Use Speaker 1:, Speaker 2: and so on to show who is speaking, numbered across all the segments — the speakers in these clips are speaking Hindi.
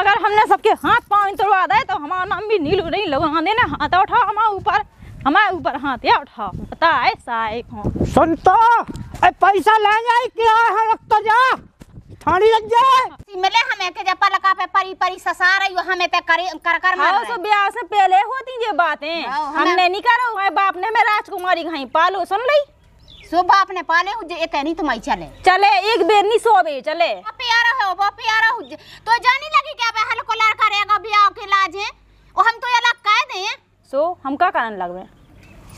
Speaker 1: अगर हमने सबके हाथ पाँव तोड़वा दे तो हमारा नाम भी नीलू नहीं लगा देना। हाथ उठाओ हमारे ऊपर हाथ या उठाओ। पता है साइक हो
Speaker 2: सुन तो पैसा ले जाए क्या है रख तो जा थानी लग जाए
Speaker 3: मिले हमें के जब लगा पे परी परी ससा रही हो हमें ते कर मार
Speaker 1: तो ब्याह से पहले होती ये बातें हमने नहीं करो। हमारे बाप ने मैं राजकुमारी घाई पालो सुन ली
Speaker 3: सो बाप ने पाले नहीं तुम चले
Speaker 1: एक बेर नहीं सोबे चले
Speaker 3: प्यारा हो वो प्यारा हो तो जानी लगी क्या बहल को लड़का रहेगा ब्याह के लाज है और हम तो अलग कह दे
Speaker 1: सो हम का कारण लगवे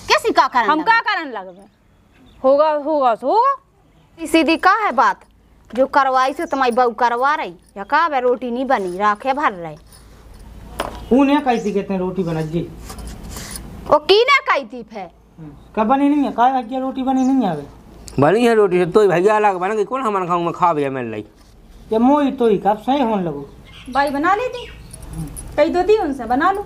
Speaker 3: कैसी का कारण
Speaker 1: हम का कारण लगवे होगा होगा सो होगा
Speaker 3: सीधी का है बात जो करवाई से तुम्हारी बहू करवा रही या का वे रोटी नहीं बनी राखे भर रहे
Speaker 2: उन्हें कैसी कहते हैं रोटी बना जी
Speaker 3: ओ की ना कही थी फे
Speaker 2: कब बनी नहीं है काय भैया रोटी बनी नहीं है
Speaker 4: बनी है रोटी तो भैया अलग बना के कौन हमारे खाऊं में खा भैया मिल रही
Speaker 2: ये मोई तो ही कब सही होने लगो
Speaker 1: भाई बना लेती कही तो थी उनसे बना लो।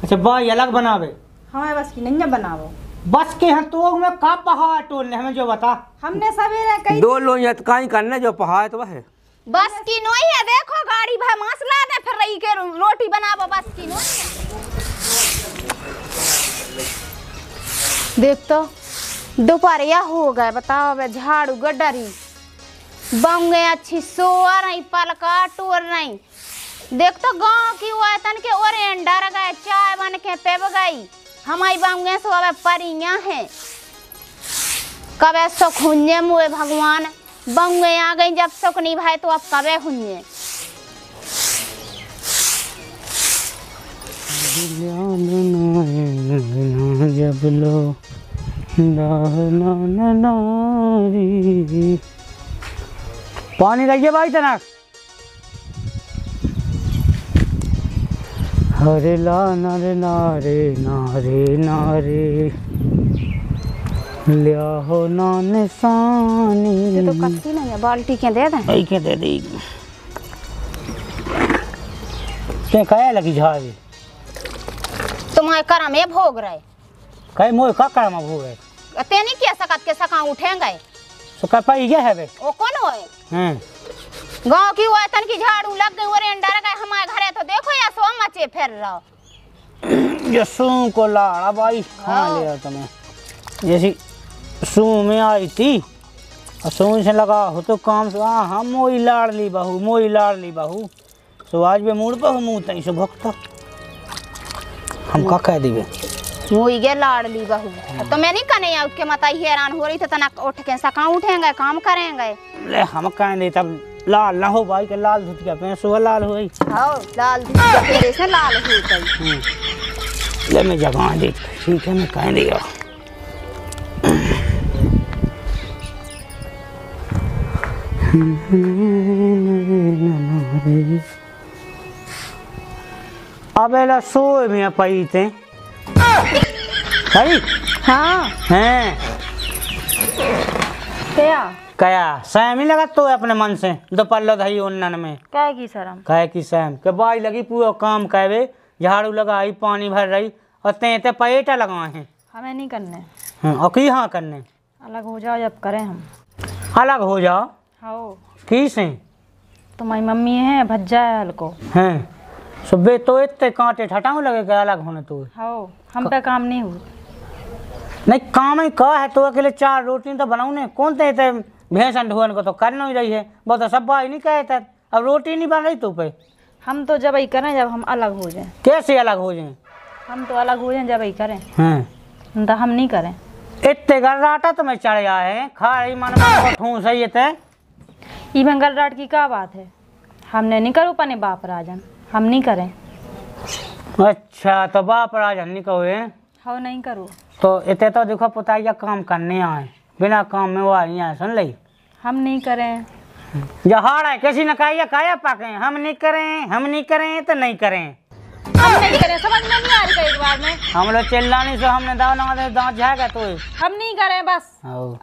Speaker 2: अच्छा भाई अलग बनावे
Speaker 1: हमें बस की नहीं बनावो
Speaker 2: बस के हैं तो में का पहाड़ टोलने हमें जो बता
Speaker 1: हमने सवेरे कही
Speaker 4: दो लोग ये काई करने जो पहाड़ तो है
Speaker 3: बस की नोई है देखो गाड़ी भाई मसला दे फिर रही के रोटी बनावो बस की नोई है देख तो दोपहरिया हो गए बताओ वे झाड़ू गड्ढरी बंगे अच्छी सोआ नहीं पलका टोर नहीं देख तो गांव की वातन के ओरे डर गए चाय बन के पेब गई हमारी बंगे सो अब परियां हैं कबे सुख हुन्ये मुए भगवान बंगे आ गई जब सुख नहीं भाई तो अब कबे हुन्ये
Speaker 2: जब लो पानी रहिए भाई तनक हरे ला नारे नारे नारे नारे लिया हो नाने सानी
Speaker 3: ये तो कच्ची नहीं है बाल्टी के दे दें
Speaker 2: के दे दी ते कया लगी झाड़ी
Speaker 3: तुम्हारे कर में भोग रहे
Speaker 2: कई मोय का कर में भोग है
Speaker 3: ते नहीं किया सकत के सका उठेंगे
Speaker 2: सो का पाई गया है बे
Speaker 3: ओ कौन होए
Speaker 2: हैं
Speaker 3: गांव की वातन की झाड़ू लग गई और डर गए हमारे घरे तो देखो या सो मचे फिर रहो
Speaker 2: ये सूं को लाड़ा भाई खा लिया तुम्हें जैसी सूं में आई थी और सूं से लगा हो तो काम से हाँ मोई लाड़ली बहू सो आज भी मूड पर मुँह तई से भक्ता हम का कह दिए
Speaker 3: मुई गे लाड़ली बहू तो मैं नहीं कने या उसके मत हैरान हो रही तो तना उठ के सका उठेंगे काम करेंगे
Speaker 2: ले हम कह दे तब लाल ना हो भाई के लाल धुतिया पे सुबह लाल हो गई
Speaker 3: हां लाल धुतिया से लाल हो गई
Speaker 2: ले मैं जगह दे ठीक है मैं कह दिया अबे ला सोए में पई थे सही
Speaker 1: हाँ
Speaker 2: हैं
Speaker 1: क्या
Speaker 2: कया सैम ही लगा तो अपने मन से दोपहर धई उन्नन में
Speaker 1: क्या की शर्म
Speaker 2: कहे कि सैम के बाई लगी पूरा काम कहवे झाड़ू लगाई पानी भर रही और ते पेटा लगाए हैं
Speaker 1: हमें नहीं करने
Speaker 2: और की हाँ करने
Speaker 1: अलग हो जाओ जब करें हम
Speaker 2: अलग हो जाओ
Speaker 1: हाँ
Speaker 2: की से
Speaker 1: तुम्हारी मम्मी है भज्जा है हल्को
Speaker 2: हैं सुबह तो इतने कांटे ठटाऊ लगे के अलग होने तो
Speaker 1: हाँ हम पे काम नहीं हुआ
Speaker 2: नहीं काम ही का है तो अकेले 4 रोटी तो बनाऊ ने कौन थे भैंसन ढोन को तो करना ही रही है वो तो सब भाई नहीं कहता अब रोटी नहीं बन रही तो पे
Speaker 1: हम तो जब ही करें जब हम अलग हो जाएं
Speaker 2: कैसे अलग हो जाए
Speaker 1: हम तो अलग हो जाएं जब ही करें
Speaker 2: हैं
Speaker 1: तो हम नहीं करें
Speaker 2: इतने गर्राटा तो मैं चढ़ आया है खा रही मन में ठूं सही है
Speaker 1: ये मंगल रात की क्या बात है हमने नहीं करूँ पने बाप राजन हम नहीं करें
Speaker 2: अच्छा तो बाप राजन नहीं कहो
Speaker 1: हाँ नहीं करूँ
Speaker 2: तो इतने तो देखो पुताइया काम करने आए बिना काम में वो आई है सुन ली
Speaker 1: हम नहीं करें
Speaker 2: जहाड़ है किसी ने कहा काया पाके हम नहीं करें तो नहीं करें
Speaker 1: हम नहीं करें समझ में नहीं आ रही एक बार में
Speaker 2: हम लोग चिल्लाने से हमने दांत झाएगा तो
Speaker 1: हम नहीं करें बस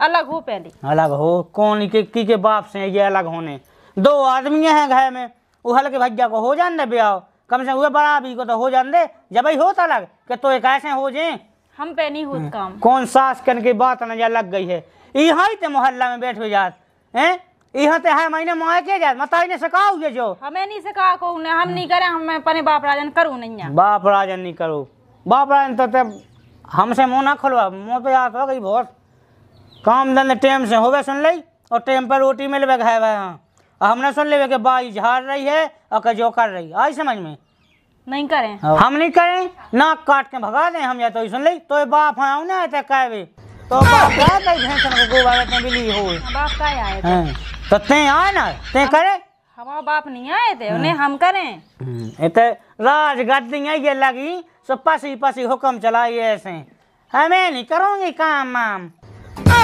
Speaker 1: अलग हो पहले
Speaker 2: अलग हो कौन के बाप से ये अलग होने 2 आदमी हैं घर में उहल के भैया को हो जान दे ब्याह कम से हुए बड़ा भी को तो हो जान दे जब ही होता अलग कि तो एक ऐसे हो जाए
Speaker 1: हम पे नहीं होता काम
Speaker 2: कौन सास करने की बात नजर लग गई है यहाँ ही मोहल्ला में बैठ हो जात हैं यहाँ ते है महीने माए के जाए मताई ने सकाओ ये जो
Speaker 1: हमें नहीं सका को ने हम नहीं करे, हम अपने बाप राजन करूँ नहीं है।
Speaker 2: बाप राजन नहीं करो, बाप राजन तो ते हमसे मुँह ना खुलवा, मुँह तो याद हो गई बहुत। काम धंधे टाइम से होवे सुन ली और टाइम पर रोटी मिलवे है हाँ, हमने सुन ले कि बाई झाड़ रही है और जो कर रही आई समझ में
Speaker 1: नहीं करें,
Speaker 2: हम नहीं करें, नाक काट के भगा दें हम, या तो सुन ली तो बाप हाँ ना आते कहवे तो बाप भैंसन को गोबर में बिली हो
Speaker 1: बाप का आए थे
Speaker 2: तो ते आए ना ते करे,
Speaker 1: हमारा बाप नहीं आए थे उन्हें हम करें।
Speaker 2: इतने राज गद्दी ये लगी सब पसी पसी हुक्म चलाई ऐसे, हमें नहीं करूँगी काम वाम,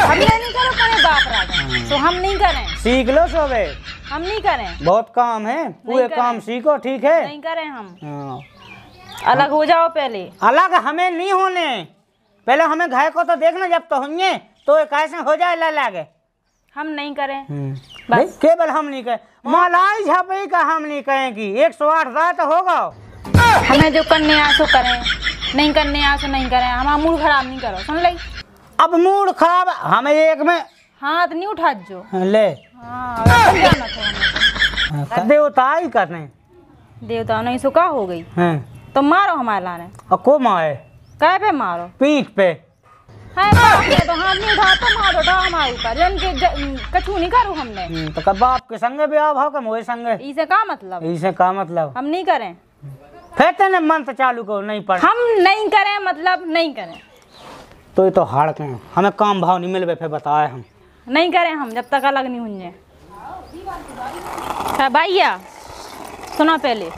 Speaker 1: हमने नहीं करो अपने बाप राजन तो हम नहीं करें।
Speaker 2: सीख लो सोबे,
Speaker 1: हम नहीं करें,
Speaker 2: बहुत काम है, पूरे काम सीखो ठीक है।
Speaker 1: नहीं करें हम,
Speaker 2: हाँ।
Speaker 1: अलग हो जाओ पहले।
Speaker 2: अलग हमें नहीं होने, पहले हमें घर को तो देखना, जब तो होंगे तो कैसे हो जाए लगे।
Speaker 1: हम नहीं करें
Speaker 2: बस केवल हम नहीं कहें, मलाई झापी का हम नहीं कहेंगी, 108 रात होगा।
Speaker 1: हमें जो करने आ सो करें, नहीं करने आ सो नहीं करें, हमारा मूड खराब नहीं करो सुन ले।
Speaker 2: अब मूड खराब हमें एक में
Speaker 1: हाथ नहीं उठा जो
Speaker 2: ले
Speaker 1: हाँ, जाना था हमें।
Speaker 2: देवता ही करने
Speaker 1: देवता नहीं सुखा हो गई तो मारो हमारे लाने
Speaker 2: को मारे
Speaker 1: कह पे मारो
Speaker 2: पीठ पे
Speaker 1: है तो हाथ नहीं उठा तो मारो उठा हमारे ऊपर जन के कछू नहीं करूँ हमने
Speaker 2: तो कब बाप के संगे भी आप हो कम वही संगे,
Speaker 1: इसे का मतलब,
Speaker 2: इसे का मतलब
Speaker 1: हम नहीं करें।
Speaker 2: फिर तेने मंत्र चालू को नहीं पढ़,
Speaker 1: हम नहीं करें मतलब नहीं करें
Speaker 2: तो ये तो हाड़ के हमें काम भाव नहीं मिलवे, फिर बताए हम
Speaker 1: नहीं करें हम जब तक अलग नहीं हुए। भैया सुनो पहले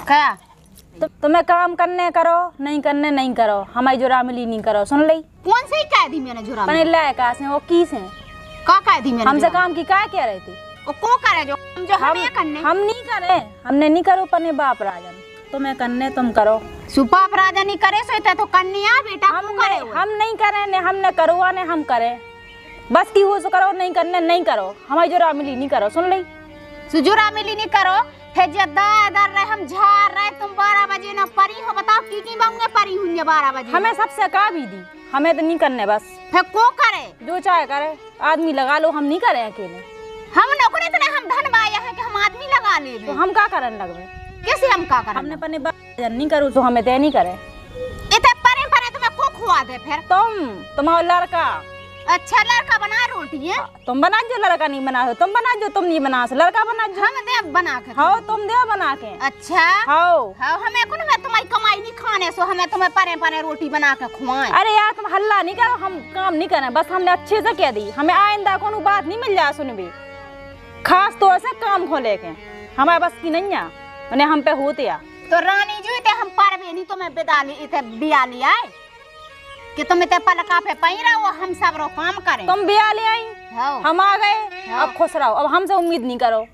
Speaker 3: क्या
Speaker 1: तुम्हें काम करने करो, नहीं करने नहीं करो, हमारी जो रामली नहीं करो सुन ली।
Speaker 3: कौन से ही कह दी मैंने जुरा
Speaker 1: पने लायका से वो की से
Speaker 3: का कह दी मैंने
Speaker 1: हमसे काम की क्या कह रही थी
Speaker 3: वो को करे जो हमें करने,
Speaker 1: हम नहीं करे, हमने नहीं करो पने बाप राजन, तुम्हें करने तुम करो।
Speaker 3: सुपाप राजा नहीं करे सोते तो कन्या बेटा
Speaker 1: हम नहीं करे ने हमने करवा ने हम करे, बस की हो सो करो, नहीं करने नहीं करो, हमारी जो रामली नहीं करो सुन ली।
Speaker 3: सुजुरा मिली नहीं करो फिर जद्दार रहे हम झाड़ रहे, तुम 12 बजे ना परी हो, बताओ की बांगे परी हुई 12 बजे।
Speaker 1: हमें सबसे का भी दी, हमें तो नहीं करने बस,
Speaker 3: फिर को करे
Speaker 1: जो चाहे करे, आदमी लगा लो, हम नहीं करे अकेले।
Speaker 3: हम नौकरी इतने हम धन बाया है कि हम आदमी लगा ले,
Speaker 1: तो हम का करन लगवे,
Speaker 3: कैसे हम का करें,
Speaker 1: हमने अपने बाप नहीं करूँ तो हमें ते नहीं करे।
Speaker 3: इतने परे परे तुम्हें को खुआ दे फिर
Speaker 1: तुम्हारा लड़का
Speaker 3: अच्छा लड़का बना रोटी है,
Speaker 1: तुम बना जो, लड़का नहीं बना हो तुम बना जो, तुम नहीं बना सो लड़का बना जो,
Speaker 3: हम दे बना के
Speaker 1: हाँ तुम दे बना के।
Speaker 3: अच्छा
Speaker 1: हाँ
Speaker 3: हमें कौन है तुम्हारी कमाई नहीं खाने सो हमें तुम्हें परे परे रोटी बना के खुआएं।
Speaker 1: अरे यार तुम हल्ला नहीं करो, हम काम नहीं करें, बस हमने अच्छे से कह दी, हमें आइंदा कोनो बात नहीं मिल जाए सुन भी, खास तौर से काम खोले के हमारे बस की नहीं है, उन्हें हम पे होते या
Speaker 3: तो रानी जी इतने हम पर नहीं तुम्हें बिदाली इतने बिया लिया है कि तुम इतने पलका पे पई रहो, हम सब रो काम करें।
Speaker 1: तुम बिया ले आई, हम आ गए, अब खुश रहो, अब हमसे उम्मीद नहीं करो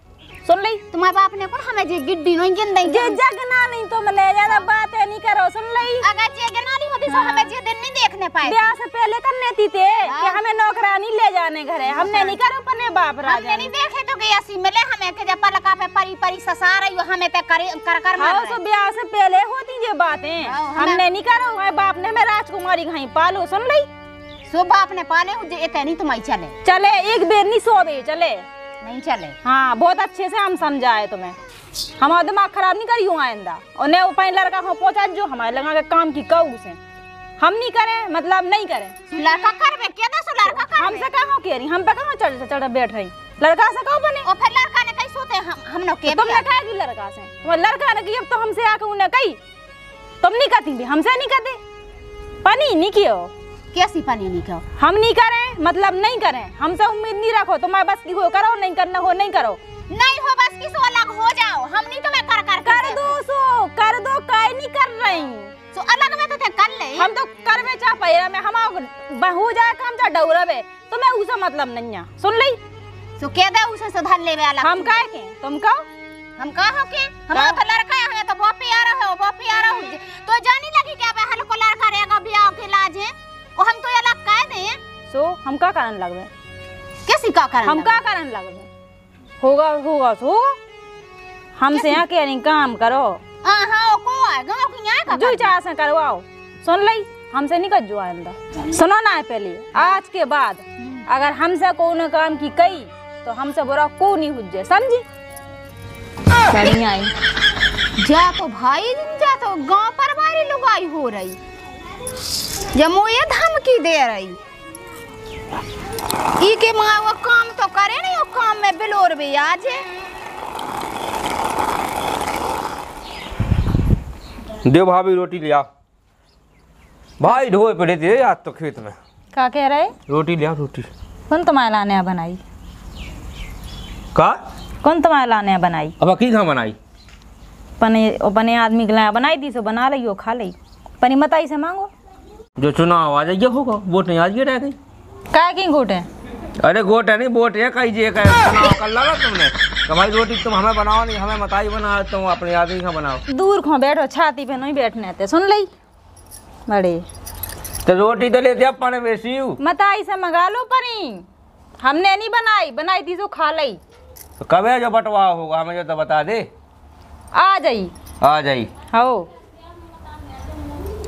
Speaker 1: सुन ली।
Speaker 3: तुम्हारे बाप ने कौन हमें जे गिड्डी नहीं गिन
Speaker 1: जे जगना नहीं तो मैंने ज्यादा बातें नहीं करो सुन ली।
Speaker 3: अगर जे गिना नहीं होती तो हमें जे दिन नहीं देखने पाए,
Speaker 1: ब्याह से पहले करने थी थे कि हमें नौकरानी ले जाने घरे, हमने नहीं करो अपने बाप राजा,
Speaker 3: हमने नहीं देखे तो गया सी मिले हमें के जब पलका पे परी परी ससा रही हो, हमें ते कर कर मार
Speaker 1: तो ब्याह से पहले होती ये बातें, हमने नहीं करो, हमारे बाप ने मैं राजकुमारी कहीं पालो सुन ली।
Speaker 3: सो बाप ने पाले इतने नहीं तुम्हारी चले
Speaker 1: चले एक बेर नहीं 100 बेर चले
Speaker 3: नहीं चले।
Speaker 1: हाँ बहुत अच्छे से हम समझाए तुम्हें, हमारा दिमाग खराब नहीं करी हूँ आइंदा, और ने ऊपर लड़का को पहुंचा जो हमारे लगा के काम की कहू से हम नहीं करें मतलब नहीं करें।
Speaker 3: लड़का करबे क्या दसो लड़का कर
Speaker 1: हमसे कहाँ कह रही, हम पे कहाँ चढ़ बैठ रही, लड़का से कहो बने।
Speaker 3: और फिर लड़का ने कहीं सोते हम न के
Speaker 1: तुमने कहा कि लड़का से, तुम्हारे लड़का ने की अब तो हमसे आके उन्हें कही, तुम नहीं कहती भी हमसे नहीं कहते, पानी नहीं कियो
Speaker 3: कैसी पानी नहीं कहो,
Speaker 1: हम नहीं करें मतलब नहीं करें, हमसे उम्मीद नहीं रखो, तुम्हारे बस की हो करो, नहीं करना हो नहीं करो,
Speaker 3: नहीं हो बस की सो अलग हो जाओ, हम नहीं तुम्हें कर
Speaker 1: दो सो कर दो, काय नहीं कर रही
Speaker 3: सो अलग में तो थे कर ले,
Speaker 1: हम तो करवे चाह पैरा में हम हो जाए काम चाह डौरवे, तुम्हें उसे मतलब नहीं है सुन ली।
Speaker 3: सो कह दे उसे सुधार ले वाला
Speaker 1: हम काहे के तुम कहो,
Speaker 3: हम कहा के हमारा तो लड़का है, हमें तो बहुत प्यारा है, बहुत प्यारा हो तो जानी लगी क्या बे हल को लड़का रहेगा ब्याह के लाज है, और हम तो अलग कह दे
Speaker 1: सो हम का कारण लगवे,
Speaker 3: कैसी का कारण
Speaker 1: हम का कारण लगवे, होगा होगा सो हमसे यहाँ के नहीं काम करो,
Speaker 3: हां को है गांव की यहाँ का
Speaker 1: जो चाह से करवाओ सुन ली, हमसे नहीं कर जो आइंदा सुनो ना, पहले आज के बाद अगर हमसे कोनो काम की कही तो हमसे बुरा को नहीं हो जाए, समझी?
Speaker 3: बढ़िया आई जा तो भाई जा तो गांव पर बारी लुगाई हो रही जब मुझे धमकी दे रही ई के माँ वो काम तो करे नहीं, वो काम में बिलोर भी आज
Speaker 4: दे भाभी रोटी ले आ भाई, ढोए पड़े थे आज तो खेत में।
Speaker 1: क्या कह रहे?
Speaker 4: रोटी ले आ रोटी।
Speaker 1: कौन तुम्हारे लाने बनाई?
Speaker 4: का
Speaker 1: कौन तुम्हारे लाने बनाई?
Speaker 4: अब की कहाँ बनाई?
Speaker 1: पने आदमी के लाया बनाई दी, सो बना ली हो खा ली। पनी मताई से मांगो।
Speaker 4: जो चुनाव आ जाइए होगा, वोट नहीं आज ये रह गई।
Speaker 1: क्या की गोट है?
Speaker 4: अरे गोट है नहीं, वोट है कही जे चुनाव कर ला तुमने। तो भाई रोटी तुम हमें बनाओ नहीं, हमें मताई बनाओ, तुम अपने आदमी का बनाओ।
Speaker 1: दूर खो बैठो, छाती पे नहीं बैठने थे, सुन ली बड़े।
Speaker 4: तो रोटी तो लेते अपने बेसी
Speaker 1: मताई से मंगा लो पनी, हमने नहीं बनाई, बनाई थी तो खा ली।
Speaker 4: तो कब है जो बंटवा होगा हमें जो तो बता दे।
Speaker 1: आ जाई
Speaker 4: आ जाई
Speaker 1: हो।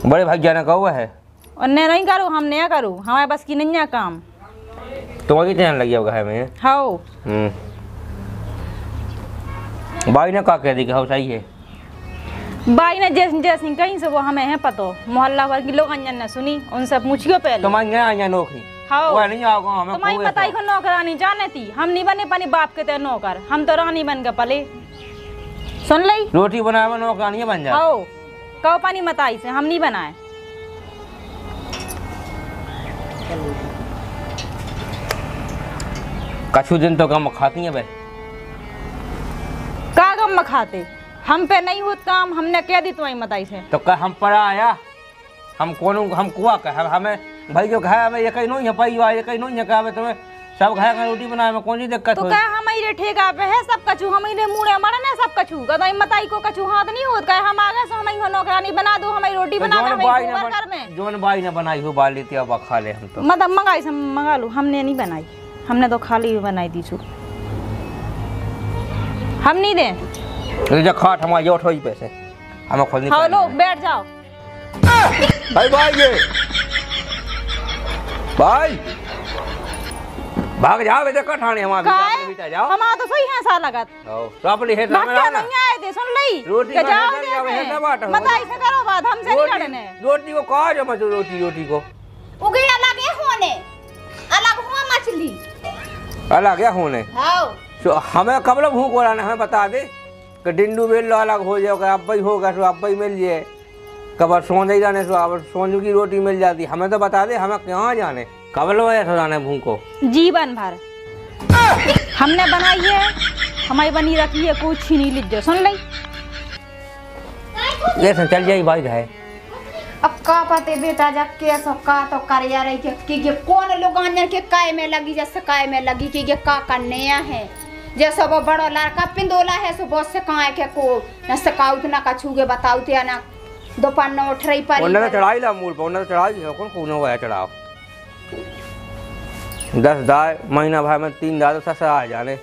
Speaker 4: बड़े भैया ने कहा है
Speaker 1: और नहीं करूँ, हम नहीं करूँ, हमारे बस की नहीं है काम।
Speaker 4: तुम्हारी टेंशन लगी होगा है में।
Speaker 1: हो
Speaker 4: भाई ने कहा कह दी कि हाँ सही है।
Speaker 1: बाई ने जैसे जैसे कहीं से वो हमें है पतो, मोहल्ला भर की लोग अंजन ने सुनी, उनसे पूछियो पहले।
Speaker 4: तुम्हारी यहाँ नौकरी
Speaker 1: हाँ
Speaker 4: वो नहीं आओगे हमें।
Speaker 1: तुम्हारी बताई को नौकरानी जाने थी, हम नहीं बने पानी बाप के ते नौकर, हम तो रानी बन गए पले। सुन ली
Speaker 4: रोटी बनाए नौकरानी बन जाए।
Speaker 1: हो कहो पानी मताई से, हम नहीं बनाए।
Speaker 4: कछु दिन तो कम खाती है भाई।
Speaker 1: का गम में खाते, हम पे नहीं होत काम, हमने कह दी तुम्हारी मताई से।
Speaker 4: तो कह हम पड़ा आया, हम कौन हम कुआ कह हमें भाई जो कहा हमें ये कहीं नहीं है पाई ये कहीं नहीं है कहा तुम्हें सब खाए का रोटी बनाए में कौन सी दिक्कत
Speaker 1: तो
Speaker 4: हो।
Speaker 1: कह हमारे ठेका पे है सब कछु, हमारे मुड़े मरे ना सब कछु, कदाई मताई को कछु हाथ नहीं होत, कहे हम आगे से हमारी नौकरानी बना दो, हमारी रोटी बना दो, हमारी घर में
Speaker 4: जोन भाई ने बनाई हो बाल लेती अब खा ले हम तो।
Speaker 1: मतलब मंगाई से मंगा लो, हमने नहीं बनाई, हमने तो खाली बनाई दी छू, हम नहीं दे।
Speaker 4: जो खाट हमारे जो उठो पैसे हमें खुद नहीं।
Speaker 1: हाँ लो बैठ जाओ
Speaker 4: भाई भाई ये भाई भाग जाओ बेटा कठाने हमारे बेटा जाओ।
Speaker 1: हमारा तो सही है सा लगत।
Speaker 4: तो अपनी हेड में
Speaker 1: ना नहीं आए थे, सुन ली
Speaker 4: रोटी
Speaker 1: के जाओ
Speaker 4: हेड में बांटो
Speaker 1: मत ऐसे करो बात, हमसे नहीं लड़ने।
Speaker 4: रोटी को कहा जो मत रोटी को
Speaker 3: उगे अलग है होने, अलग हुआ मछली
Speaker 4: अलग क्या होने।
Speaker 3: हां
Speaker 4: तो हमें कब लोग भूख हो रहा है हमें बता दे कि डिंडू बेल लो अलग हो जाएगा, अब भाई होगा तो अब भाई मिल जाए, कब सोने जाने से अब सोनू की रोटी मिल जाती, हमें तो बता दे हमें कहाँ जाने कब लो ऐसा जाने भूख को जीवन
Speaker 1: भर हमने बनाई है, हमारी बनी रखी है, कुछ ही नहीं लीजिए। सुन ली
Speaker 4: ये चल जाए भाई है।
Speaker 3: अब का पते बेटा जब के सो का तो कर जा रही कि कौन लोग अंजन के काय में लगी, जैसे काय में लगी कि ये का करने है, जैसे वो बड़ा लड़का पिंदोला है सो बहुत से कहाँ के को न सकाउत ना कछूगे बताउत या ना दोपहर न उठ रही पर
Speaker 4: उन्होंने चढ़ाई ला मूल पर उन्होंने चढ़ाई है कौन कौन हुआ है चढ़ाओ 10 दाल महीना भर में 3 दाल तो आ जाने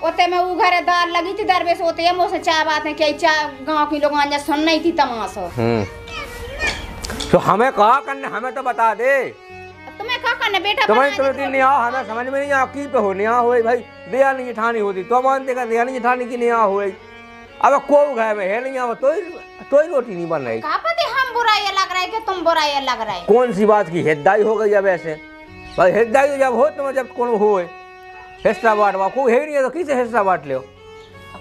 Speaker 3: ओते में उ घरे दाल लगी थी दरवेश होते है मोसे चाय बात है कि चाय गांव की लोग अंजन सुन नहीं थी तमाशा।
Speaker 4: तो हमें कहा करने हमें तो बता दे,
Speaker 3: तुम्हें क्या करने बेटा,
Speaker 4: तुम्हें दिन नहीं आओ हमें समझ में नहीं आ की पे हो नहीं आ हुई भाई दिया नहीं जेठानी होती तो मानते का दिया नहीं जेठानी की नहीं आ हुई। अब को घर में है नहीं आओ तो रोटी नहीं बन रही।
Speaker 3: का पता हम बुराई लग रहा है कि तुम बुराई लग रहा है,
Speaker 4: कौन सी बात की हिदाई हो गई। अब ऐसे भाई हिदाई जब हो तुम जब कौन हो हिस्सा बांटवा को है नहीं तो किसे हिस्सा बांट लो।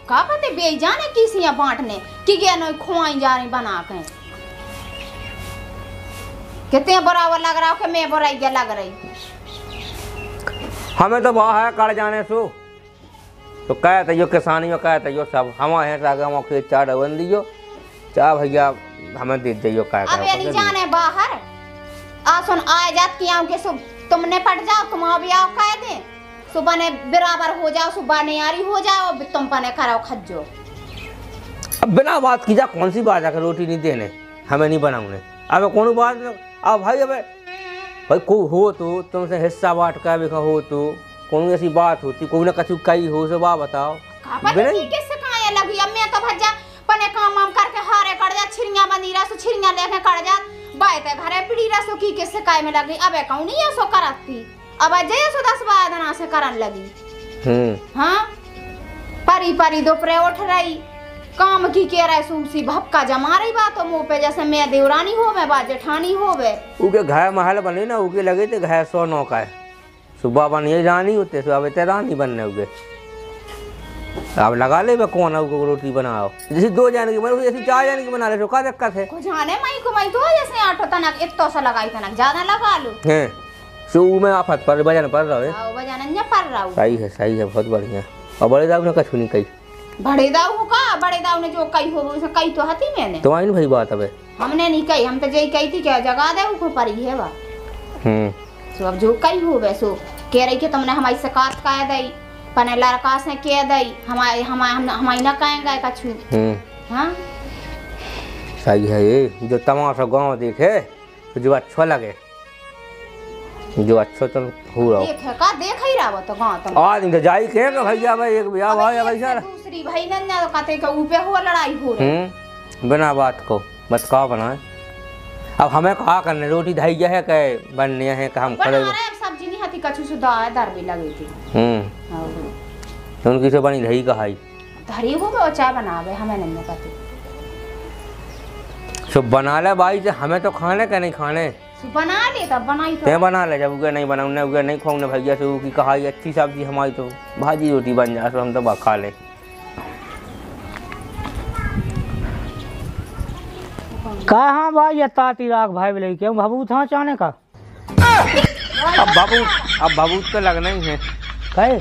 Speaker 3: का पता बेजाने किसियां बांटने कि क्या नहीं खुआई जा रही बना के कितने बराबर लग रहा हो कि मैं बुराई लग रही।
Speaker 4: हमें तो वाह है कड़ जाने सो तो कहते यो किसानी में कहते यो सब हमारे हैं सागे हम के चार बन दियो चाह भैया हमें दे दियो कह
Speaker 3: अब ये नहीं जाने बाहर आ सुन आए जात की आओ के सो तुमने पट जाओ तुम अभी आओ कह दे सुबह ने बराबर हो जाओ सुबह ने यारी हो जाओ तुम पने कराओ खज्जो।
Speaker 4: अब बिना बात की जा कौन सी बात है कि रोटी नहीं देने हमें नहीं बनाऊने। अब कौन बात अब भाई अब भाई को हो तो तुमसे हिस्सा बांट का भी हो तो कौन ऐसी बात होती कोई ना कछु कही हो से बात बताओ।
Speaker 3: किससे कहाँ लगी अब मैं तो भज्जा पने काम करके हारे कर जा छिरिया बंदी रहा सो छिरिया लेके कर जा बात है घरे पीड़ी रहा सो की किससे काय में लगी अब कौन नहीं है सो करती अब जय सो 10 बार से करन लगी। हाँ परी परी दोपहर उठ रही काम की कह रहा सूसी भपका जमा रही बात मुँह पे जैसे मैं देवरानी हो मैं बा जेठानी हो वे
Speaker 4: उके घर महल बने ना उके लगे थे घर 100 नौका है सुबह बनिए रानी होते सुबह ते रानी बनने उगे अब लगा ले कौन है उनको रोटी बनाओ जैसे 2 जन की बना जैसे 4 जन की बना ले तो का दिक्कत है
Speaker 3: को जाने मई को मई तो जैसे आठो तनक इतो सा लगाई तनक ज्यादा लगा लो
Speaker 4: हैं सो में आफत पर बजन पर रहे
Speaker 3: आओ बजाना न पर रहा
Speaker 4: सही है बहुत बढ़िया और बड़े दाऊ ने कछु नहीं कही
Speaker 3: बड़े दाऊ का बड़े दाऊ ने जो कही हो उसे कही तो हती मैंने
Speaker 4: तो आई नहीं भाई बात अब
Speaker 3: हमने नहीं कही हम तो यही कही थी क्या जगा दे उको परी है बा सो अब जो कही हो वैसो कह रही कि तुमने हमारी शिकायत कह दई पने लड़का से कह दई हमारी ना कहेंगे कछु हाँ
Speaker 4: सही है ये जो तमाशा गांव देखे तो जो अच्छा लगे जो अच्छा तो हो रहा
Speaker 3: देखे का देख ही रहा तो गांव तो
Speaker 4: आज तो जाई के भैया भाई एक ब्याह भाई भैया
Speaker 3: दूसरी भाई नन्या तो कहते के ऊपर हो लड़ाई हो रही
Speaker 4: बिना बात को बस का बनाए अब हमें कहा करने रोटी धाई है के बनने है कि हम खड़े
Speaker 3: सब्जी नहीं हती कछु सुधा है दर भी लगी थी
Speaker 4: तो उनकी से बनी दही कहाई
Speaker 3: धरी हो गए चाय बनावे हमें नहीं पता
Speaker 4: सो बना ले भाई से हमें तो खाने के नहीं खाने
Speaker 3: बना ले तब बनाई तो
Speaker 4: ते बना ले जब उगे नहीं बनाऊने उगे नहीं खाऊंगे भैया से की कहाई अच्छी सब्जी हमारी तो भाजी रोटी बन जाए तो हम तो खा ले
Speaker 2: कहाँ भाई ये ताती राख भाई बोले क्यों बाबू था चाने का
Speaker 4: अब बाबू तो लगना ही है
Speaker 2: कहे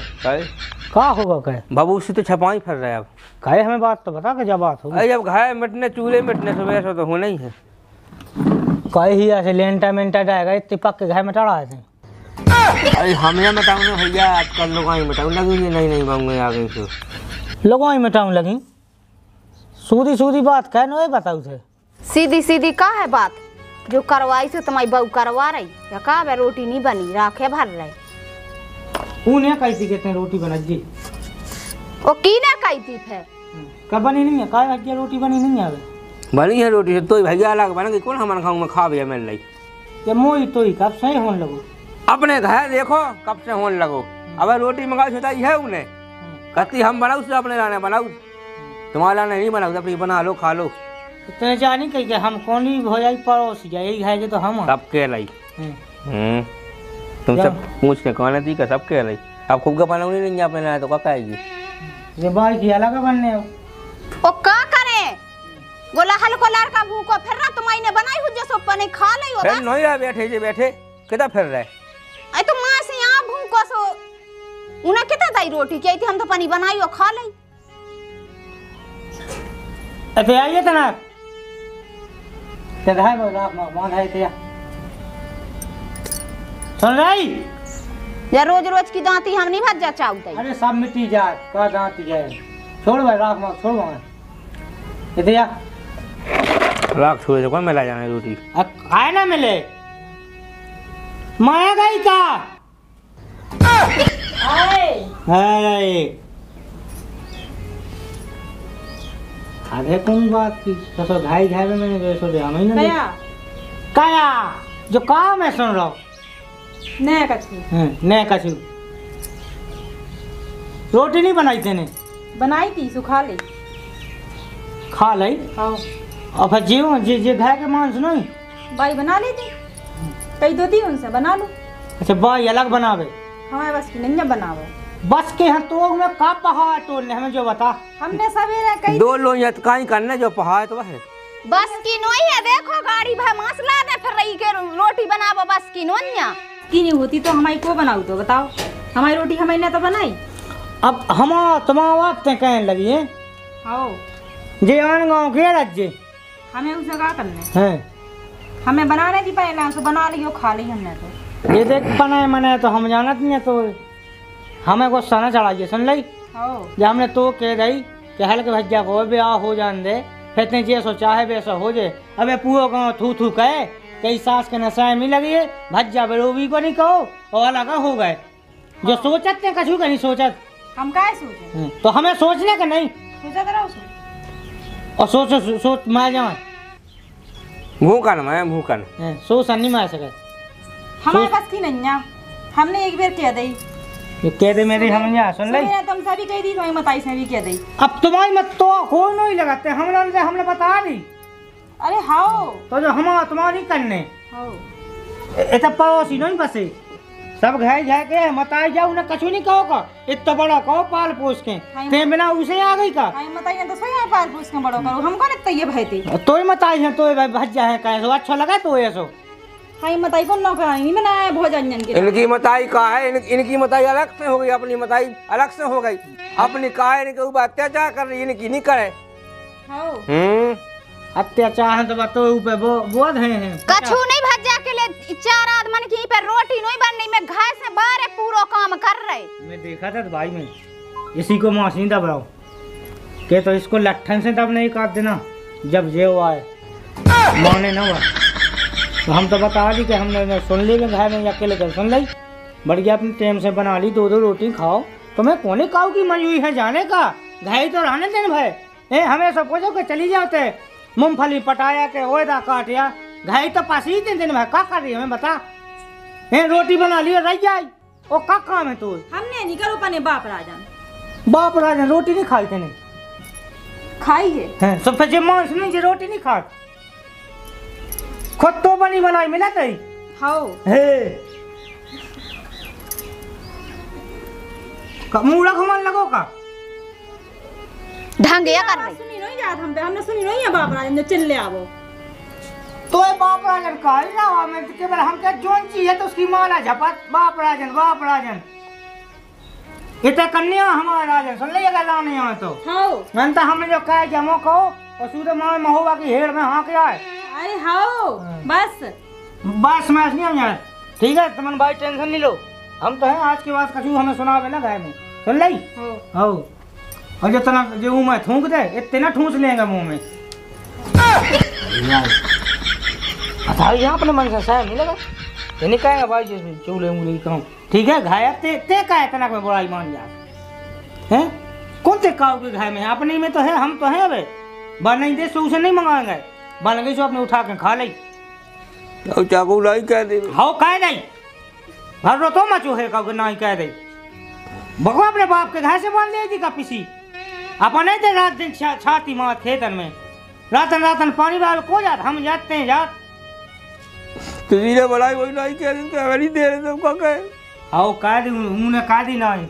Speaker 2: का होगा कहे
Speaker 4: बाबू से तो छपाई फर रहा है अब
Speaker 2: कहे हमें बात तो बता के जब बात होगी
Speaker 4: अरे जब घाय मिटने चूल्हे मिटने सुबह से तो होना ही है
Speaker 2: कहे ही ऐसे लेंटा मेंटा जाएगा इतने पक्के घर में टड़ा है
Speaker 4: अरे हमें मिटाऊंगे भैया आजकल लोग आई मिटाऊ लगेंगे नहीं मांगूंगे आगे से
Speaker 2: लोगों ही मिटाऊं लगी सूदी बात कह नो बताऊ थे
Speaker 3: सीधी का है बात जो करवाई से तुम्हारी बहू करवा रही या का वे रोटी नहीं बनी राखे भर रही
Speaker 2: उन्हें कैसी कितने रोटी बना जी
Speaker 3: ओ की ने कही थी फिर
Speaker 2: कब बनी नहीं है काय भैया रोटी बनी नहीं है
Speaker 4: बनी है रोटी तो भैया अलग बनेगी कौन हमारे खाऊं में खा भैया मिल रही
Speaker 2: ये मोई तो ही कब सही होने लगो
Speaker 4: अपने घर देखो कब से होने लगो अब रोटी मंगाई सोचाई है उन्हें कहती हम बनाऊ से अपने लाने बनाऊ तुम्हारे लाने नहीं बनाऊ अपनी बना लो खा लो
Speaker 2: इतने जानी कही हम कौन ही हो जाए पड़ोस यही खाएंगे तो हम
Speaker 4: सब के लाई तुम सब पूछ के कहने थी का सब के लाई अब खूब का बनाऊंगी नहीं अपने लाने तो क्या आएगी
Speaker 2: ये बाल की अलग बनने
Speaker 3: ओ का करे बोला हल्को लड़का भूखो फिर ना तुम्हारी ने बनाई हो जैसो पने खा ले हो
Speaker 4: फिर नहीं रहा बैठे जे बैठे कितना फिर रहे
Speaker 3: आई तो मां से यहां भूखो सो उन्हें कितना दाई रोटी की थी हम तो पानी बनाई हो खा ले
Speaker 2: अते आइए तना ते धाय बोला मां धाय ते सुन रही
Speaker 3: या रोज की दांती हम नहीं भज जा चाहते
Speaker 2: अरे सब मिट्टी जा का दांती है छोड़ भाई राख मां छोड़ मां इते या
Speaker 4: राख छोड़ दे कौन मिला जाने रोटी
Speaker 2: खाए ना मिले माया गई का अरे अरे कौन बात की तो घाई घाई में मैंने जो दे हमें ना काया जो काम है सुन रहा नहीं कछु रोटी नहीं बनाई तेने
Speaker 1: बनाई थी सुखा ली
Speaker 2: खा ली
Speaker 1: हाँ
Speaker 2: और फिर जीव जे घाय के मांस नहीं
Speaker 1: भाई बना ली थी कई दो थी उनसे बना लो
Speaker 2: अच्छा भाई अलग बनावे
Speaker 1: हमारे बस की नहीं बनावे
Speaker 2: बस के हम तो में का पहाड़ तोड़ने हमें जो बता
Speaker 1: हमने सवेरे कई
Speaker 4: दो लोग यतकाई करने जो पहाड़ तो है
Speaker 3: बस की नोई है देखो गाड़ी भाई मसला दे फिर रही के रोटी बनावो बस की नोनिया
Speaker 1: की नहीं होती तो हमारी को बनाऊ तो बताओ हमारी रोटी हमें तो बनाई
Speaker 2: अब हम तुम्हारा वक्त कहने लगी है
Speaker 1: हाँ
Speaker 2: जे आन गाँव के राज्य
Speaker 1: हमें उसे क्या करने
Speaker 2: हैं
Speaker 1: हमें बनाने थी पहले से बना लियो खा ली हमने तो
Speaker 2: ये देख बनाए मने तो हम जानत नहीं है तो हमें गुस्सा न चढ़ाइए सुन ली
Speaker 1: हाँ
Speaker 2: जब हमने तो कह रही कि हल्के भैया को ब्याह हो जान दे फिर ते जैसो चाहे वैसा हो जाए अबे पूरा गाँव थू कहे कई सास के नशा में लगी है भज्जा बेरोबी को नहीं कहो और अलग हो गए जो सोचत ने कछु का नहीं सोचत
Speaker 1: हम क्या सोचे
Speaker 2: तो हमें सोचने का नहीं
Speaker 1: सोचा करो
Speaker 2: और सोच मैं जाए
Speaker 4: भूखन मैं भूखन
Speaker 2: सोच नहीं मार सके
Speaker 1: हमारे पास की नहीं है हमने एक बार कह दी
Speaker 2: ये कह दे मेरी समझा सुन ले।
Speaker 1: तुमसे भी कह दी तुम्हारी मताई से भी कह दी।
Speaker 2: अब तुम्हारी मत तो हो नहीं लगाते हमने बता दी।
Speaker 1: अरे हाओ
Speaker 2: तो जो हम तुम्हारी करने
Speaker 1: हाओ
Speaker 2: इतना पड़ोसी नहीं बसे सब घाय घाय के मताई जाओ ना कछु नहीं कहो का इतना बड़ा कहो पाल पोस के ते बिना उसे आ गई का
Speaker 1: आई मताई तो सही है पाल पोस के बड़ो करो हमको नहीं तय भयती
Speaker 2: तो मताई है तो भाई भज जाए कैसे अच्छा लगा तो ऐसो
Speaker 1: हाई मताई को नौकरानी नहीं बनाया भोजन जन के।
Speaker 4: इनकी मताई का है इनकी मताई अलग से हो गई, अपनी मताई अलग से हो गई। अपनी का है इनके ऊपर अत्याचार कर रही है, इनकी नहीं करे।
Speaker 1: हाओ
Speaker 2: अत्याचार है तो बात ऊपर बोध है
Speaker 3: कछु नहीं भज्जा के लिए 4 आदमी की पे रोटी नहीं बननी में घाय से बारे पूरा काम कर रहे।
Speaker 2: मैं देखा था भाई में इसी को मशीन दबाओ के तो इसको लट्ठन से दब नहीं काट देना जब जे वो आए माने ना हुआ तो हम तो बता दी कि हमने सुन ली कि घर में अकेले कर सुन ली बढ़िया अपने टाइम से बना ली 2-2 रोटी खाओ। तो मैं कोने काऊ की मंजूरी है जाने का घाई तो रहने देन भाई हमें सब पूछो कि चली जाते मूंगफली पटाया के ओदा काटिया घाई तो पास ही दिन भाई का कर रही है हमें बता रोटी बना लियो रह जाए ओ का काम है तू
Speaker 1: हमने नहीं करो पने बाप राजन
Speaker 2: रोटी नहीं खाई थे
Speaker 1: खाई है
Speaker 2: सब फिर मांस नहीं जे रोटी नहीं खा खुद तो बनी बनाई मिला तई
Speaker 1: हाओ
Speaker 2: हे मूड़ा घुमान लगो का
Speaker 3: ढंग या कर रही
Speaker 1: सुनी नहीं याद हम पे हमने सुनी नहीं है बाप राजन जो चिल्ले आवो
Speaker 2: तो ये बाप राजन का ही ना मैं के बार हम क्या जोन चीज है तो उसकी माला झपट बाप राजन इतना कन्या हमारा राजन सुन ले अगर लाने आए तो
Speaker 1: हाओ
Speaker 2: नंता हमने जो कहा जमो कहो और सूर्य मां महोबा की हेड़ में हाँ क्या है
Speaker 1: अरे हाओ बस
Speaker 2: मैं नहीं आ जाए ठीक है तुम भाई टेंशन नहीं लो हम तो हैं आज के बाद कछु हमें सुनावे ना गाय में सुन ली हो और जितना जो मुंह में थूक दे इतना ठूस लेंगे मुंह में अच्छा यहाँ अपने मन से सहन नहीं लगा ये नहीं कहेंगे भाई जिसमें चूल्हे उंगली कहूँ ठीक है घाया ते का इतना कोई बुराई मान जा हैं कौन से काऊ के घाय में अपने में तो है हम तो हैं अबे बन नहीं दे सो उसे नहीं मंगाएंगे बन गई सो अपने उठा के खा ली
Speaker 4: चाकू लाई कह दे
Speaker 2: हाँ कह दे घर रो तो मचो है का ना ही कह दे भगवान अपने बाप के घर से बन ले दी का पिसी अपन नहीं थे रात दिन छाती मात खेतन में रातन पानी बाल को जात हम जाते हैं जात
Speaker 4: तुझी ने बनाई वही नहीं कह दी तो हमें नहीं दे रहे तुम कहे
Speaker 2: आओ कह दी उन्होंने कह दी नहीं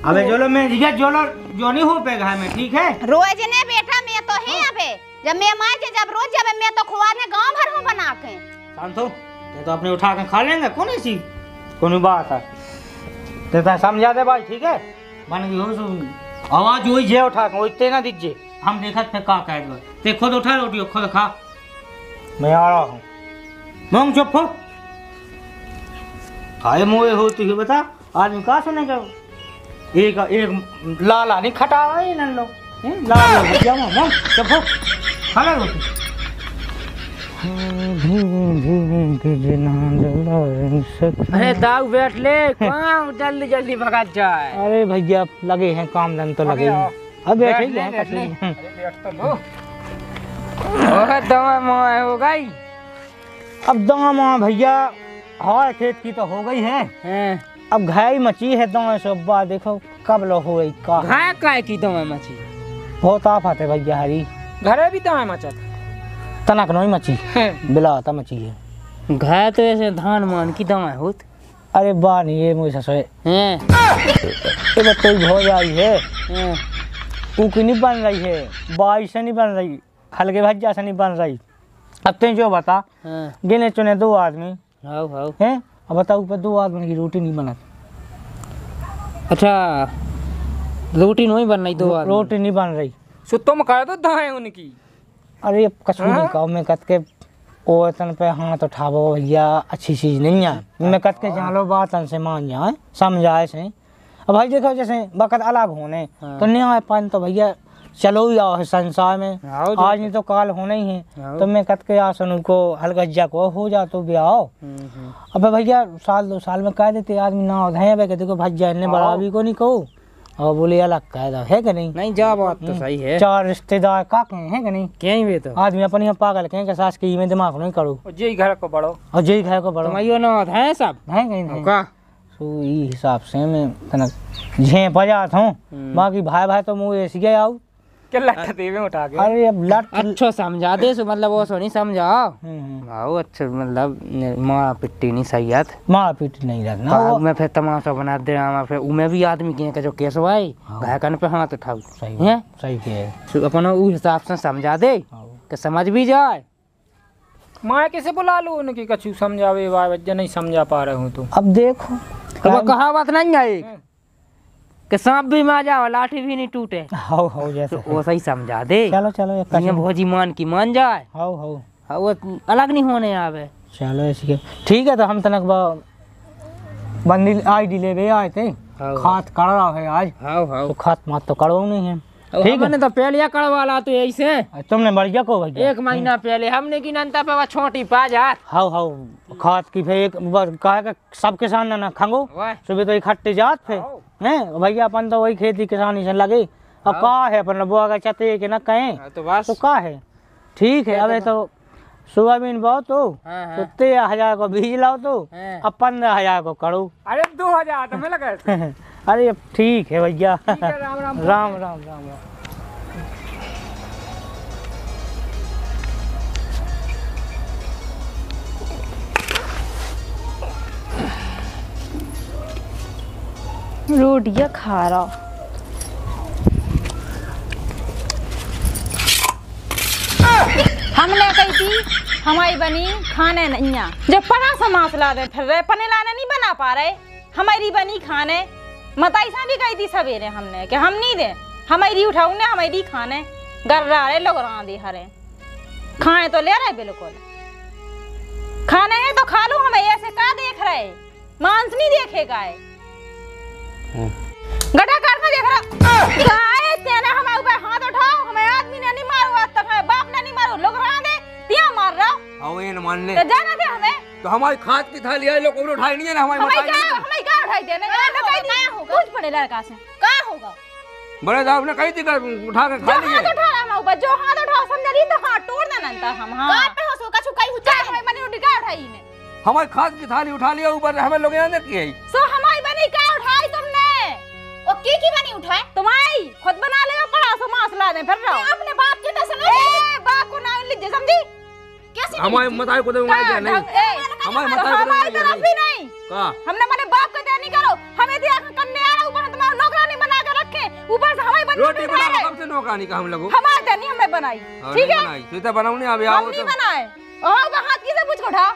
Speaker 2: अबे जोलो मैं जिगर जोलो जो नहीं हो पे घर में ठीक है
Speaker 3: रोज ने बेटा मैं तो है अबे जब मैं मां के जब रोज जब मैं तो खुआने गांव भर में बना के
Speaker 2: शांत हो ये तो अपने उठा के खा लेंगे कौन ऐसी कौन बात है तो समझा दे भाई ठीक है बन गई हो सो आवाज वही जे उठा के वही ना दीजिए हम देखा थे का कह दो ते खुद उठा रोटी खुद खा मैं आ रहा हूँ मोंग चुप हो आए मोए होती है बता आदमी कहाँ सुनेगा एक लाला नहीं खटा है ना लोग लाला क्या मोंग चुप हो खा ले रोटी
Speaker 5: अरे दाऊ बैठ ले कहाँ जल्दी जल्दी भगा जाए।
Speaker 2: अरे भैया लगे हैं काम धन तो लगे हैं अब बैठ ले
Speaker 5: दवा मुआ हो गई
Speaker 2: अब दामा भैया हार खेत की तो हो गई है अब घाई मची है दाएं सब बात देखो कब लो हो गई का
Speaker 5: घाय काय की दवा मची
Speaker 2: बहुत आफत है भैया हरी
Speaker 5: घरे भी दवा मचा
Speaker 2: तनक नहीं मची बिलाता मची है
Speaker 5: घाय तो ऐसे धान मान की दवा होत
Speaker 2: अरे बा नहीं ये मुझे ससुर
Speaker 5: हैं
Speaker 2: ये बच्चे हो जाई है ऊकी नहीं बन रही है बारिश से नहीं बन रही हल्के भज्जा से नहीं बन रही अब तुम जो बता गिने चुने 2 आदमी हैं अब बताओ ऊपर 2 आदमी की रोटी नहीं बना
Speaker 5: अच्छा रोटी नहीं बन रही 2 आदमी
Speaker 2: रोटी नहीं बन रही
Speaker 5: सो तुम कह दो धाए उनकी
Speaker 2: अरे कछु नहीं कहो मैं कत के ओ तन पे हाथ उठावो भैया अच्छी चीज नहीं है मैं कत के जान लो बात से मान जाए समझाए से अब भाई देखो जैसे वक़्त अलग होने तो न्याय पान तो भैया चलो ही आओ संसार में आज नहीं तो काल होना ही है तो मैं कत के आसन को हलगज्जा को हो जा तो ब्याह अब भैया 1-2 साल में कह देते आदमी ना उधे देखो भज्जा ने बराबरी को नहीं कहो और बोले अलग कह दो है कि नहीं
Speaker 5: जा बात तो सही है
Speaker 2: 4 रिश्तेदार का कहे हैं कि नहीं
Speaker 5: कहीं भी तो
Speaker 2: आदमी अपने यहाँ पागल कहें कि सास की में दिमाग नहीं करो
Speaker 5: जे घर को बढ़ो
Speaker 2: और जे घर को बढ़ो
Speaker 5: तुम्हारी ना है सब
Speaker 2: है कहीं नहीं
Speaker 5: का
Speaker 2: तो ई हिसाब से मैं तनक झे बजात हूँ बाकी भाई भाई तो मुँह ऐसी गए आऊ
Speaker 5: क्या लट्ठा देवे उठा के
Speaker 2: अरे अब लट
Speaker 5: अच्छो समझा दे सो मतलब वो सो नहीं समझा आओ अच्छा मतलब माँ पिट्टी नहीं सही याद
Speaker 2: मार पीट नहीं रहना
Speaker 5: बाद में फिर तमाशा बना दे आमा फिर उमे भी आदमी के जो केस भाई घाय कन पे हाथ उठाऊ
Speaker 2: सही
Speaker 5: हैं
Speaker 2: सही के
Speaker 5: तो अपन उ हिसाब से समझा दे कि समझ भी जाए
Speaker 6: मैं कैसे बुला लूँ उनकी कछु समझावे भाई बच्चे नहीं समझा पा रहे हूँ तो
Speaker 2: अब देखो
Speaker 5: अब कहावत नहीं है कि सांप भी मार जाओ लाठी भी नहीं टूटे
Speaker 2: हो जैसे
Speaker 5: तो वो सही समझा दे
Speaker 2: चलो चलो एक
Speaker 5: ये भोजी मान की मान जाए
Speaker 2: हो
Speaker 5: हाँ, वो अलग नहीं होने आवे
Speaker 2: चलो ऐसी के ठीक है तो हम तनक बंदी आई डिले वे आए थे
Speaker 5: हाँ।
Speaker 2: खात कर रहा है आज
Speaker 5: हाँ हाँ
Speaker 2: तो खात मात तो करो नहीं है
Speaker 5: ठीक है तो पहले कड़वा ला तो ऐसे
Speaker 2: तुमने बढ़िया को भैया
Speaker 5: 1 महीना पहले हमने की नंता पे छोटी पा जात
Speaker 2: हाउ खात की फिर एक कहे का सब किसान ना खंगो सुबह तो इकट्ठे जात फिर हैं भैया अपन तो वही खेती किसानी से लगे अब का है अपन बुआ का चते के ना कहें
Speaker 5: तो बस
Speaker 2: तो का है ठीक है अबे तो सोयाबीन बोओ तो 13,000 को बीज लाओ तो अब 15,000 को करो
Speaker 6: अरे 2000 तो मैं लगा
Speaker 2: अरे अब ठीक है भैया
Speaker 6: राम राम
Speaker 2: राम राम राम
Speaker 1: रोटियाँ खा रहा हमने कही थी हमारी बनी खाने नहीं आ जब पना समास ला दे फिर रहे पने लाने नहीं बना पा रहे हमारी बनी खाने मताईसा भी कही थी सवेरे हमने कि हम नहीं दे हमारी उठाऊ ने हमारी खाने घर रहे लोग दे हरे खाए तो ले रहे बिल्कुल खाने हैं तो खा लो हमें ऐसे का देख रहे मांस नहीं देखेगा है गड्ढा काट में देख रहा है तेरा हमारे ऊपर हाथ उठाओ हमें आदमी ने नहीं मारो आज तक है बाप ने नहीं मारो लोग रहा दे तिया मार रहा
Speaker 4: आओ ये न मान ले
Speaker 1: तो जाना थे हमें
Speaker 4: तो हमारी खाद की थाली आई लोग उठाई नहीं है ना हमारी
Speaker 1: हमें
Speaker 4: मताई
Speaker 1: क्या उठाई देने का कहीं नहीं होगा कुछ पड़े लड़का से क्या होगा
Speaker 4: बड़े साहब ने कही थी उठा के खा
Speaker 1: जो
Speaker 4: लिए
Speaker 1: हाथ उठा रहा हमारे ऊपर जो हाथ उठाओ समझ रही तो हाथ तोड़ देना था हम हां काट हो सो कछु कहीं हुचा हमें मनी रोटी का उठाई ने
Speaker 4: हमारी खाद की थाली उठा लिया ऊपर हमें लोग यहाँ की है
Speaker 1: सो हमारी बनी क्या उठाई तुमने ओ की बनी उठाए तुम्हारी खुद बना ले पड़ा सो मांस ला दे फिर रहो अपने बाप के तरह ना ए बाप को ना लीजिए समझी कैसे
Speaker 4: हमारी मताई को तो मार नहीं हमारी मताई को
Speaker 1: भी नहीं
Speaker 4: का
Speaker 1: हमने माने बाप को नहीं करो हमें दिया करने आ रहा ऊपर तुम्हारा नौकरानी बना के रखे ऊपर से हमारी बनी
Speaker 4: रोटी बना कब से नौकरानी का हम लोग
Speaker 1: हमारे देनी हमें बनाई ठीक है
Speaker 4: बनाई तो बनाऊ नहीं अभी
Speaker 1: हम
Speaker 4: आओ
Speaker 1: नहीं
Speaker 4: तो
Speaker 1: बनाए ओ हाथ की से पूछ को उठा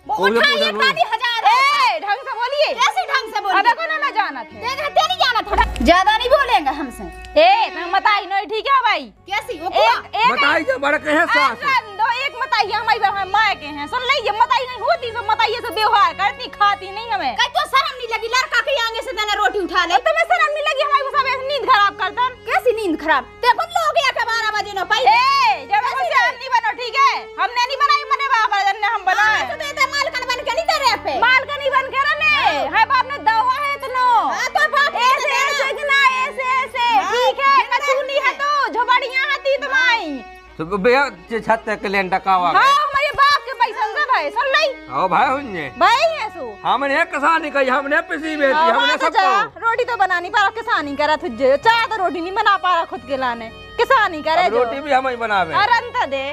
Speaker 1: उठाइए 40,000 ए ढंग से बोलिए कैसे ढंग से बोलिए अबे को ना मैं जाना थे तेरी जाना थोड़ा ज्यादा नहीं बोलेंगे हमसे ए ना मताई नहीं ठीक है भाई कैसी एक
Speaker 4: मताई जो बड़ा के है सास
Speaker 1: दो एक मताई हमारी मां के हैं सुन लीजिए मताई नहीं होती तो मताई से व्यवहार करती खाती नहीं हमें कहीं तो शर्म नहीं लगी लड़का के आगे से देना रोटी उठा ले तुम्हें शर्म नहीं लगी हमारी को सब ऐसे नींद खराब करता कैसी नींद खराब ते बदलो हो गया के 12 बजे ना पाई ए जब मुझसे नहीं बनो ठीक है हमने नहीं बनाई मने बाप ने हम बनाए तो दे मालकन बन के नहीं तेरे पे मालकन बन के रहने है बाप ने दवा है इतनो हां तो बाप ऐसे ऐसे ना ऐसे ठीक है कछु नहीं है तो झोपड़ियां हती तुम्हारी
Speaker 4: तो बे छत के लेंडा कावा
Speaker 1: हां हमारे बाप के पैसा से भाई सुन लई
Speaker 4: ओ भाई हुन्ने
Speaker 1: भाई है सो
Speaker 4: हमने किसानी कही हमने पिसी बेची हमने सब को
Speaker 1: रोटी तो बना नहीं पा रहा किसानी करा तुझे चाय तो रोटी नहीं बना पा रहा खुद के लाने किसानी करे जो
Speaker 4: रोटी भी हम ही बनावे
Speaker 1: अरंत दे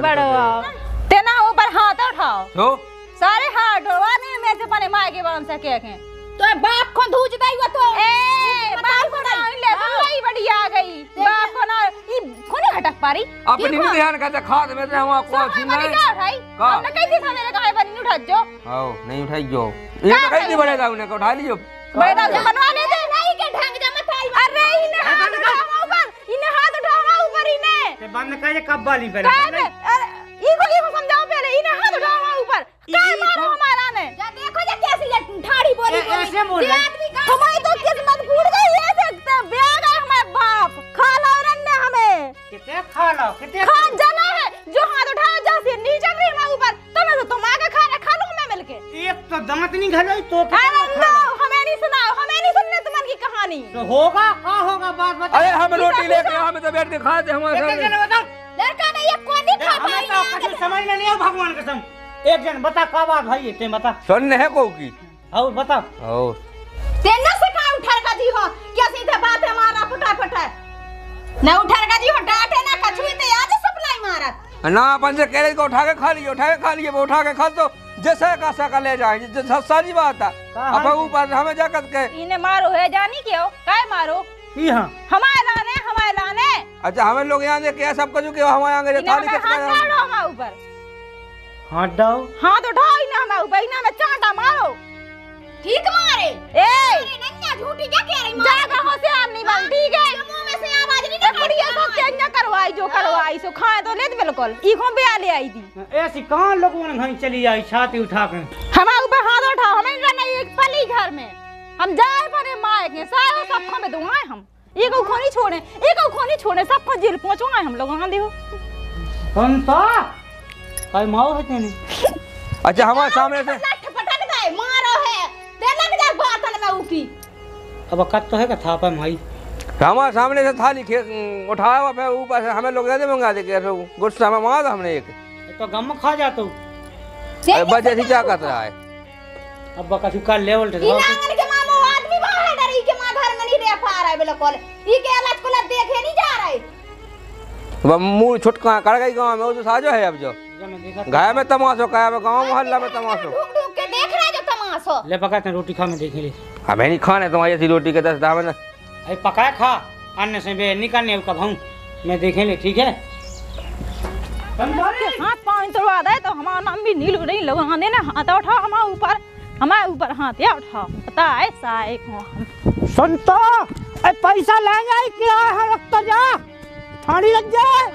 Speaker 1: बड़ो तेना ऊपर हाथ उठाओ
Speaker 4: तो
Speaker 1: सारे हाथ उठवाने में से पने माय के बाम से के तो बाप को धूज दई हुआ तो ए बाप को ना ले भाई बड़ी आ गई बाप को ना ई कोने हटक पारी
Speaker 4: अपनी नहीं ध्यान करते खाद में से हम को
Speaker 1: नहीं उठाई हमने कही थी मेरे कहे बनी उठा जो
Speaker 4: आओ नहीं उठाई जो ये तो कही थी बड़े दाऊ ने को उठा लियो
Speaker 1: बड़े दाऊ से बनवा ले दे नहीं के ढंग जा मत आई अरे इने हाथ उठाओ ऊपर इने हाथ उठाओ ऊपर इने
Speaker 2: ते बंद करे कब वाली करे
Speaker 1: इको समझाओ पहले इने हाथ उठाओ ऊपर काय मारो हमारा ने जा देखो जा कैसी ये ठाड़ी बोली
Speaker 2: ऐसे बोल रहे
Speaker 1: हमारी तो किस्मत फूट गई है सकते ब्याह गए हमारे बाप खा लो रन्ने हमें
Speaker 2: कितने खा लो कितने
Speaker 1: खा जाना है जो हाथ उठाओ जैसे नीचे भी हमारे ऊपर तुम्हें तो तुम आके खा लो मैं मिलके
Speaker 2: एक तो दमत नहीं घलो तो
Speaker 1: अरे हमें नहीं सुनाओ हमें नहीं सुनने तुम्हारी कहानी
Speaker 2: तो होगा का होगा बात बता
Speaker 4: अरे हम रोटी लेके हम तो बैठ के खाते हमारे
Speaker 2: बता
Speaker 1: लड़का ने ये कौन नहीं खा
Speaker 2: हमें तो कुछ समझ में नहीं आ भगवान कसम एक जन बता का बात भाई ते बता
Speaker 4: सुनने है को की
Speaker 2: और बता
Speaker 4: ओ
Speaker 1: तेना से का उठर का दी हो क्या सीधे बात है मारा फटा फटा ना उठर का दी हो डांटे ना कछुई ते याद सप्लाई मारत
Speaker 4: ना अपन से कह रहे को उठा के खा लिए वो उठा के खा तो जैसे का सका ले जाएंगे सारी बात है। अब ऊपर हमें जाकर के
Speaker 1: इन्हें मारो है जानी क्यों काय मारो हमारे लाने
Speaker 4: अच्छा हमें लोग यहाँ देख के सब कुछ के हमारे आगे थाली के
Speaker 1: हमारे ऊपर
Speaker 2: हाथ डाओ
Speaker 1: हाथ उठाओ इन्हें हमारे ऊपर इन्हें में चांटा मारो ठीक मारे ए नन्या झूठी क्या कह रही मार जाकर होशियार नहीं बन ठीक है मुंह में से आवाज नहीं निकल बढ़िया सबसे अन्या करवाई जो करवाई सो खाए तो लेत बिल्कुल ई को बिया ले आई थी
Speaker 2: ऐसी कहां लोगों ने घनी चली आई छाती उठा के
Speaker 1: हमारे ऊपर हाथ उठाओ हमें रहना एक पली घर में हम जाए पर माए के सारे सबको में दूंगा हम एक को नहीं छोड़े सबको जेल पहुंचवाए हम लोग हां देखो
Speaker 2: कंता काय माओ है तेने
Speaker 4: अच्छा हमारे सामने से
Speaker 1: लठ पटक दे मारो है दे लग जा बातन में उकी
Speaker 2: अब कत तो है का था पर भाई
Speaker 4: हमारे सामने से थाली उठाया हुआ फिर ऊपर से हमें लोग ज्यादा मंगा दे के गुस्सा में मारा था हमने एक
Speaker 2: तो गम खा जातो
Speaker 4: बस ऐसी क्या कर रहा है
Speaker 2: अब का सुका लेवल
Speaker 1: इ नांगन के मामो आदमी बाहर डरी के मां घर में नहीं रह पा रहा है बिल्कुल ई के अलग को देखे नहीं जा रहे
Speaker 4: वो मुंह छुटका कर गई गांव में वो तो साजो है अब जो गाय में तमाशो गाय में गांव मोहल्ला में तमाशो
Speaker 1: ढूंढ ढूंढ के देख रहा है जो तमाशो
Speaker 2: ले पका ते रोटी खा में देख ले
Speaker 4: हमें नहीं खाने तुम्हारी ऐसी रोटी के 10 दाम
Speaker 2: अरे पकाए खा अन्य से बे निकालने का भाऊ मैं देखे ले ठीक है
Speaker 1: हाथ पांव तोड़वा दे तो हमारा नाम भी नीलू नहीं लगा देना हाथ उठा हमारे ऊपर हाथ या उठा पता है साए को हम
Speaker 2: सुन तो पैसा ले जाए क्या है रख तो जा थाली लग जाए।